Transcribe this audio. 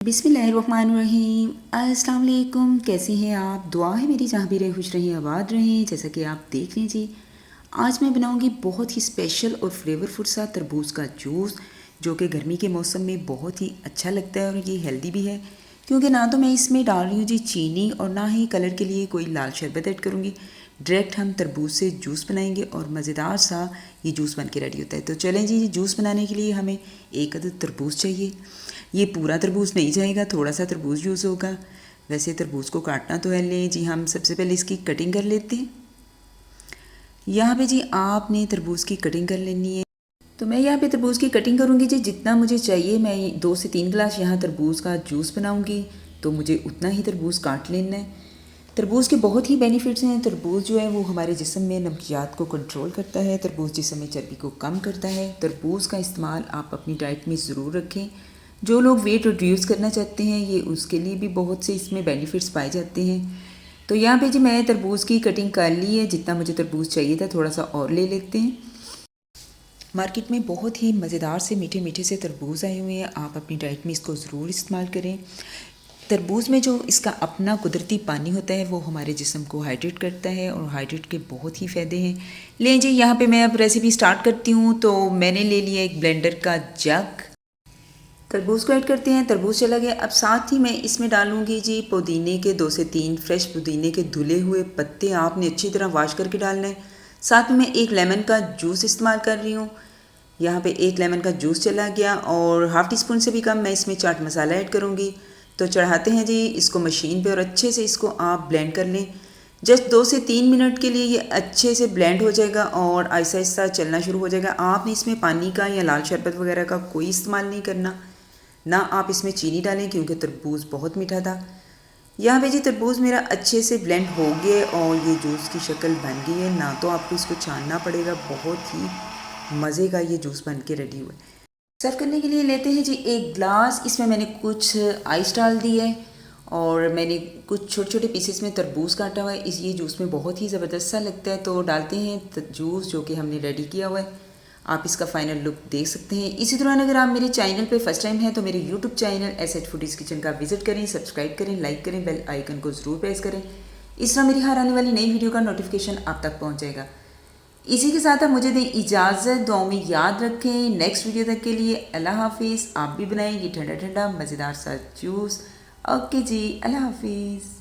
बिस्मिल्लाहिर्रहमानिर्रहीम। अस्सलाम वालेकुम। कैसे हैं आप? दुआ है मेरी जहाँ भी रहे खुश रहें आबाद रहें। जैसा कि आप देख रहे हैं जी, आज मैं बनाऊंगी बहुत ही स्पेशल और फ्लेवरफुल सा तरबूज का जूस, जो कि गर्मी के मौसम में बहुत ही अच्छा लगता है और ये हेल्दी भी है, क्योंकि ना तो मैं इसमें डाल रही हूँ जी चीनी और ना ही कलर के लिए कोई लाल शरबत ऐड करूँगी। डायरेक्ट हम तरबूज से जूस बनाएंगे और मज़ेदार सा ये जूस बन के रेडी होता है। तो चलें जी, जूस बनाने के लिए हमें एक अदद तरबूज चाहिए। ये पूरा तरबूज नहीं जाएगा, थोड़ा सा तरबूज यूज़ होगा। वैसे तरबूज को काटना तो है लें जी, हम सबसे पहले इसकी कटिंग कर लेते हैं। यहाँ पे जी आपने तरबूज की कटिंग कर लेनी है। तो मैं यहाँ पे तरबूज की कटिंग करूँगी जी, जितना मुझे चाहिए। मैं 2 से 3 गिलास यहाँ तरबूज का जूस बनाऊँगी, तो मुझे उतना ही तरबूज काट लेना है। तरबूज के बहुत ही बेनिफिट्स हैं। तरबूज जो है वो हमारे जिस्म में नमकियात को कंट्रोल करता है। तरबूज जिस्म में चर्बी को कम करता है। तरबूज का इस्तेमाल आप अपनी डाइट में ज़रूर रखें। जो लोग वेट रिड्यूस करना चाहते हैं, ये उसके लिए भी बहुत से इसमें बेनिफिट्स पाए जाते हैं। तो यहाँ पे जी मैं तरबूज की कटिंग कर ली है। जितना मुझे तरबूज चाहिए था थोड़ा सा और ले लेते हैं। मार्केट में बहुत ही मज़ेदार से मीठे मीठे से तरबूज आए हुए हैं। आप अपनी डाइट में इसको ज़रूर इस्तेमाल करें। तरबूज में जो इसका अपना कुदरती पानी होता है वो हमारे जिस्म को हाइड्रेट करता है और हाइड्रेट के बहुत ही फ़ायदे हैं। लें जी, यहाँ पे मैं अब रेसिपी स्टार्ट करती हूँ। तो मैंने ले लिया एक ब्लेंडर का जग। तरबूज को ऐड करते हैं। तरबूज चला गया। अब साथ ही मैं इसमें डालूंगी जी पुदीने के 2 से 3 फ्रेश पुदीने के धुले हुए पत्ते। आपने अच्छी तरह वॉश करके डालना है। साथ में एक लेमन का जूस इस्तेमाल कर रही हूँ। यहाँ पे एक लेमन का जूस चला गया और हाफ़ टी स्पून से भी कम मैं इसमें चाट मसाला ऐड करूँगी। तो चढ़ाते हैं जी इसको मशीन पे और अच्छे से इसको आप ब्लेंड कर लें। जस्ट 2 से 3 मिनट के लिए ये अच्छे से ब्लेंड हो जाएगा और आहिस्ता आहिस्ता चलना शुरू हो जाएगा। आपने इसमें पानी का या लाल शरबत वगैरह का कोई इस्तेमाल नहीं करना, ना आप इसमें चीनी डालें, क्योंकि तरबूज बहुत मीठा था। यहाँ पे जी तरबूज मेरा अच्छे से ब्लेंड हो गया और ये जूस की शक्ल बन गई है। ना तो आपको इसको छानना पड़ेगा, बहुत ही मज़े का ये जूस बन के रेडी हुआ है। सर्व करने के लिए लेते हैं जी एक ग्लास। इसमें मैंने कुछ आइस डाल दी है और मैंने कुछ छोटे छोटे पीसेस में तरबूज काटा हुआ है। इस ये जूस में बहुत ही ज़बरदस्त सा लगता है। तो डालते हैं जूस जो कि हमने रेडी किया हुआ है। आप इसका फाइनल लुक देख सकते हैं। इसी दौरान अगर आप मेरे चैनल पे फर्स्ट टाइम हैं तो मेरे YouTube channel SH foodies kitchen का विजिट करें, सब्सक्राइब करें, लाइक करें, बेल आइकन को ज़रूर प्रेस करें। इस तरह मेरी हर आने वाली नई वीडियो का नोटिफिकेशन आप तक पहुँच जाएगा। इसी के साथ आप मुझे दें इजाज़त। दुआओं में याद रखें। नेक्स्ट वीडियो तक के लिए अल्लाह हाफिज़। आप भी बनाएं ये ठंडा ठंडा मज़ेदार सा जूस। ओके जी, अल्लाह हाफिज़।